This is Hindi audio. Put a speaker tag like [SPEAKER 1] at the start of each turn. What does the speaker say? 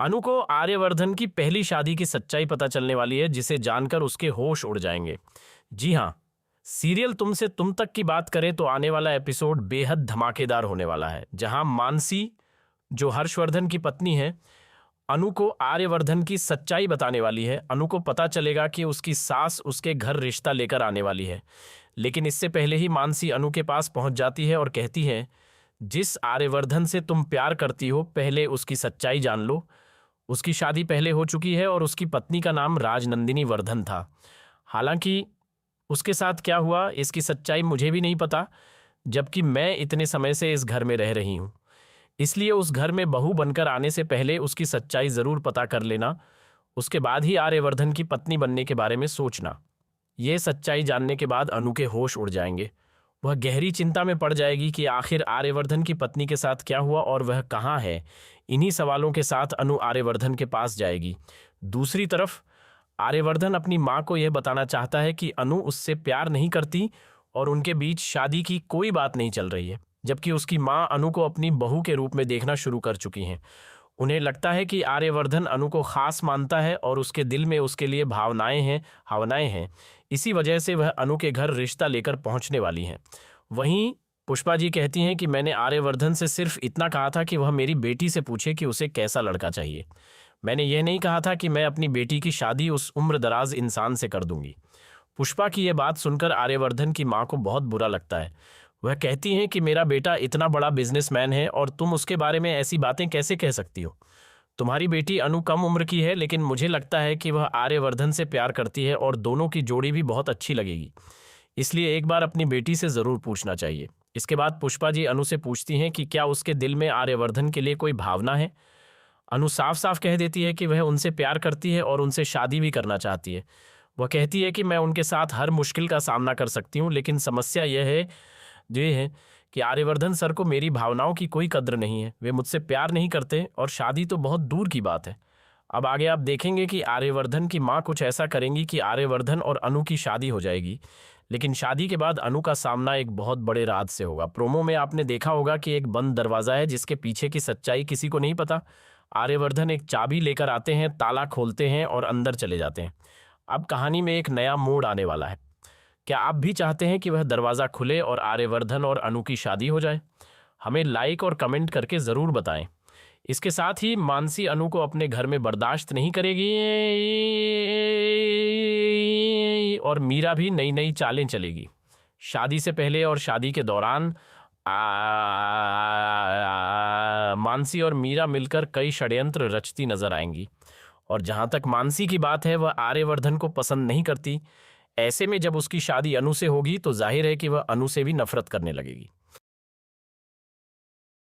[SPEAKER 1] अनु को आर्यवर्धन की पहली शादी की सच्चाई पता चलने वाली है, जिसे जानकर उसके होश उड़ जाएंगे। जी हाँ, सीरियल तुमसे तुम तक की बात करें तो आने वाला एपिसोड बेहद धमाकेदार होने वाला है, जहां मानसी, जो हर्षवर्धन की पत्नी है, अनु को आर्यवर्धन की सच्चाई बताने वाली है। अनु को पता चलेगा कि उसकी सास उसके घर रिश्ता लेकर आने वाली है, लेकिन इससे पहले ही मानसी अनु के पास पहुंच जाती है और कहती है, जिस आर्यवर्धन से तुम प्यार करती हो, पहले उसकी सच्चाई जान लो। उसकी शादी पहले हो चुकी है और उसकी पत्नी का नाम राजनंदिनी वर्धन था। हालांकि उसके साथ क्या हुआ इसकी सच्चाई मुझे भी नहीं पता, जबकि मैं इतने समय से इस घर में रह रही हूं। इसलिए उस घर में बहू बनकर आने से पहले उसकी सच्चाई जरूर पता कर लेना, उसके बाद ही आर्यवर्धन की पत्नी बनने के बारे में सोचना। ये सच्चाई जानने के बाद अनु के होश उड़ जाएंगे। वह गहरी चिंता में पड़ जाएगी कि आखिर आर्यवर्धन की पत्नी के साथ क्या हुआ और वह कहाँ है। इन्हीं सवालों के साथ अनु आर्यवर्धन के पास जाएगी। दूसरी तरफ आर्यवर्धन अपनी माँ को यह बताना चाहता है कि अनु उससे प्यार नहीं करती और उनके बीच शादी की कोई बात नहीं चल रही है, जबकि उसकी माँ अनु को अपनी बहू के रूप में देखना शुरू कर चुकी हैं। उन्हें लगता है कि आर्यवर्धन अनु को खास मानता है और उसके दिल में उसके लिए भावनाएं हैं। इसी वजह से वह अनु के घर रिश्ता लेकर पहुंचने वाली हैं। वहीं पुष्पा जी कहती हैं कि मैंने आर्यवर्धन से सिर्फ इतना कहा था कि वह मेरी बेटी से पूछे कि उसे कैसा लड़का चाहिए। मैंने यह नहीं कहा था कि मैं अपनी बेटी की शादी उस उम्रदराज इंसान से कर दूंगी। पुष्पा की यह बात सुनकर आर्यवर्धन की माँ को बहुत बुरा लगता है। वह कहती हैं कि मेरा बेटा इतना बड़ा बिजनेसमैन है और तुम उसके बारे में ऐसी बातें कैसे कह सकती हो। तुम्हारी बेटी अनु कम उम्र की है, लेकिन मुझे लगता है कि वह आर्यवर्धन से प्यार करती है और दोनों की जोड़ी भी बहुत अच्छी लगेगी। इसलिए एक बार अपनी बेटी से ज़रूर पूछना चाहिए। इसके बाद पुष्पा जी अनु से पूछती हैं कि क्या उसके दिल में आर्यवर्धन के लिए कोई भावना है। अनु साफ साफ कह देती है कि वह उनसे प्यार करती है और उनसे शादी भी करना चाहती है। वह कहती है कि मैं उनके साथ हर मुश्किल का सामना कर सकती हूँ, लेकिन समस्या यह है कि आर्यवर्धन सर को मेरी भावनाओं की कोई कद्र नहीं है। वे मुझसे प्यार नहीं करते और शादी तो बहुत दूर की बात है। अब आगे आप देखेंगे कि आर्यवर्धन की माँ कुछ ऐसा करेंगी कि आर्यवर्धन और अनु की शादी हो जाएगी, लेकिन शादी के बाद अनु का सामना एक बहुत बड़े राज से होगा। प्रोमो में आपने देखा होगा कि एक बंद दरवाज़ा है जिसके पीछे की सच्चाई किसी को नहीं पता। आर्यवर्धन एक चाबी लेकर आते हैं, ताला खोलते हैं और अंदर चले जाते हैं। अब कहानी में एक नया मोड़ आने वाला है। क्या आप भी चाहते हैं कि वह दरवाज़ा खुले और आर्यवर्धन और अनु की शादी हो जाए? हमें लाइक और कमेंट करके ज़रूर बताएं। इसके साथ ही मानसी अनु को अपने घर में बर्दाश्त नहीं करेगी और मीरा भी नई नई चालें चलेगी। शादी से पहले और शादी के दौरान मानसी और मीरा मिलकर कई षड्यंत्र रचती नजर आएंगी। और जहां तक मानसी की बात है, वह आर्यवर्धन को पसंद नहीं करती। ऐसे में जब उसकी शादी अनु से होगी तो जाहिर है कि वह अनु से भी नफरत करने लगेगी।